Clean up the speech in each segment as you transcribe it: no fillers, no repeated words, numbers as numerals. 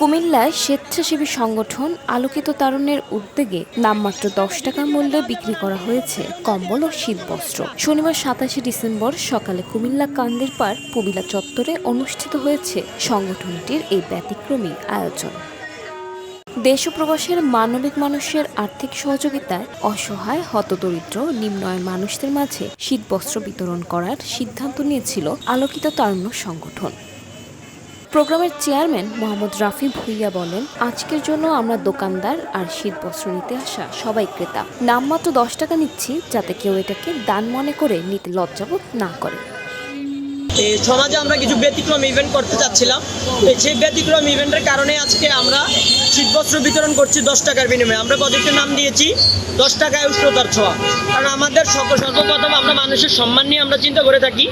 কুমিল্লায় স্বেচ্ছাসেবী সংগঠন আলোকিত তারুণ্যের উদ্যোগে নামমাত্র 10 টাকা মূল্যে বিক্রি করা হয়েছে কম্বল ও শীতবস্ত্র। শনিবার 27 ডিসেম্বর সকালে কুমিল্লা কান্দিরপাড় পুবিলা চত্বরে অনুষ্ঠিত হয়েছে সংগঠনটির এই ব্যতিক্রমী আয়োজন। দেশ ও প্রবাসের মানবিক মানুষের আর্থিক সহযোগিতায় অসহায় হতদরিদ্র নিম্ন আয়ের মানুষদের মাঝে শীতবস্ত্র বিতরণ করার সিদ্ধান্ত নিয়েছিল আলোকিত তারুণ্য সংগঠন। প্রোগ্রামের চেয়ারম্যান মোহাম্মদ রাফি ভুইয়া বলেন, আজকের জন্য আমরা দোকানদার আর শীতবস্ত্র নিতে আসা সবাই ক্রেতা। নামমাত্র 10 টাকা নিচ্ছি, যাতে কেউ এটাকে দান মনে করে নিতে লজ্জাবোধ না করে। সমাজে আমরা কিছু ব্যতিক্রম ইভেন্ট করতে চাচ্ছিলাম। সেই ব্যতিক্রম ইভেন্টের কারণে আজকে আমরা শীতবস্ত্র বিতরণ করছি 10 টাকার বিনিময়ে। আমরা প্রজেক্টের নাম দিয়েছি 10 টাকায় উষ্ণতার ছোঁয়া। কারণ আমাদের সর্বপ্রথম আমরা মানুষের সম্মান নিয়ে আমরা চিন্তা করে থাকি।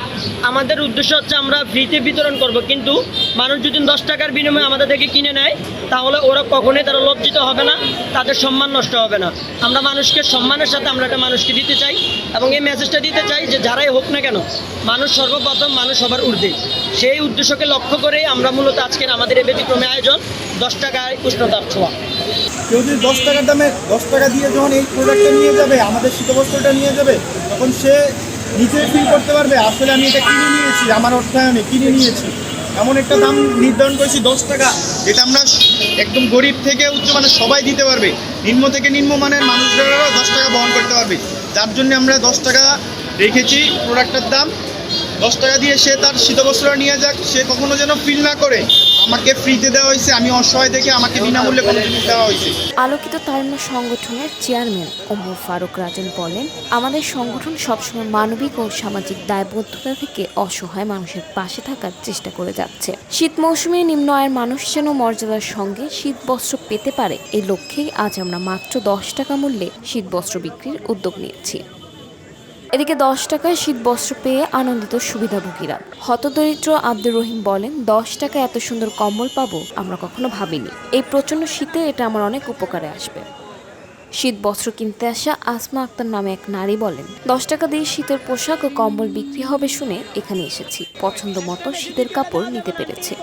আমাদের উদ্দেশ্য হচ্ছে আমরা ফ্রিতে বিতরণ করব, কিন্তু মানুষ যদি 10 টাকার বিনিময়ে আমাদের থেকে কিনে নেয় তাহলে ওরা কখনোই তারা লজ্জিত হবে না, তাদের সম্মান নষ্ট হবে না। আমরা মানুষকে সম্মানের সাথে আমরা এটা মানুষকে দিতে চাই এবং এই মেসেজটা দিতে চাই যে যারাই হোক না কেন, মানুষ সর্বপ্রথম, মানুষ সবার ঊর্ধ্বে। সেই উদ্দেশ্যকে লক্ষ্য করেই আমরা মূলত আজকের আমাদের এই ব্যতিক্রমী আয়োজন 10 টাকায় উষ্ণতার ছোঁয়া। কেউ যদি 10 টাকার দামে 10 টাকা দিয়ে যখন এই প্রোডাক্টটা নিয়ে যাবে, আমাদের শীতবস্ত্রটা নিয়ে যাবে, তখন সে নিজে ফিল করতে পারবে আসলে আমি এটা কিনে নিয়েছি, আমার অর্থায়নে কিনে নিয়েছি। এমন একটা দাম নির্ধারণ করেছি 10 টাকা, যেটা আমরা একদম গরিব থেকে উচ্চমানের সবাই দিতে পারবে, নিম্ন থেকে নিম্নমানের মানুষরাও 10 টাকা বহন করতে পারবে। যার জন্য আমরা 10 টাকা রেখেছি প্রোডাক্টের দাম। 10 টাকা দিয়ে সে তার শীতবস্ত্র নিয়ে যাক, সে কখনো যেন ফিল না করে আমাকে ফ্রিতে দেওয়া হয়েছে, আমি অসহায় দেখে আমাকে বিনামূল্যে কোনো জিনিস দেওয়া হয়েছে। আলোকিত তারুণ্য সংগঠনের চেয়ারম্যান ওমর ফারুক রাজন বলেন, আমাদের সংগঠন সবসময় মানবিক ও সামাজিক দায়বদ্ধতা থেকে অসহায় মানুষের পাশে থাকার চেষ্টা করে যাচ্ছে। শীত মৌসুমে নিম্ন আয়ের মানুষ যেন মর্যাদার সঙ্গে শীতবস্ত্র পেতে পারে, এই লক্ষ্যেই আজ আমরা মাত্র 10 টাকা মূল্যে শীতবস্ত্র বিক্রির উদ্যোগ নিয়েছি। এদিকে 10 টাকায় শীতবস্ত্র পেয়ে আনন্দিত সুবিধাভোগীরা। হতদরিদ্র আব্দুর রহিম বলেন, 10 টাকায় এত সুন্দর কম্বল পাবো আমরা কখনো ভাবিনি। এই প্রচণ্ড শীতে এটা আমার অনেক উপকারে আসবে। শীতবস্ত্র কিনতে আসা আসমা আক্তার নামে এক নারী বলেন, 10 টাকা দিয়ে শীতের পোশাক ও কম্বল বিক্রি হবে শুনে এখানে এসেছি। পছন্দ মতো শীতের কাপড় নিতে পেরেছে।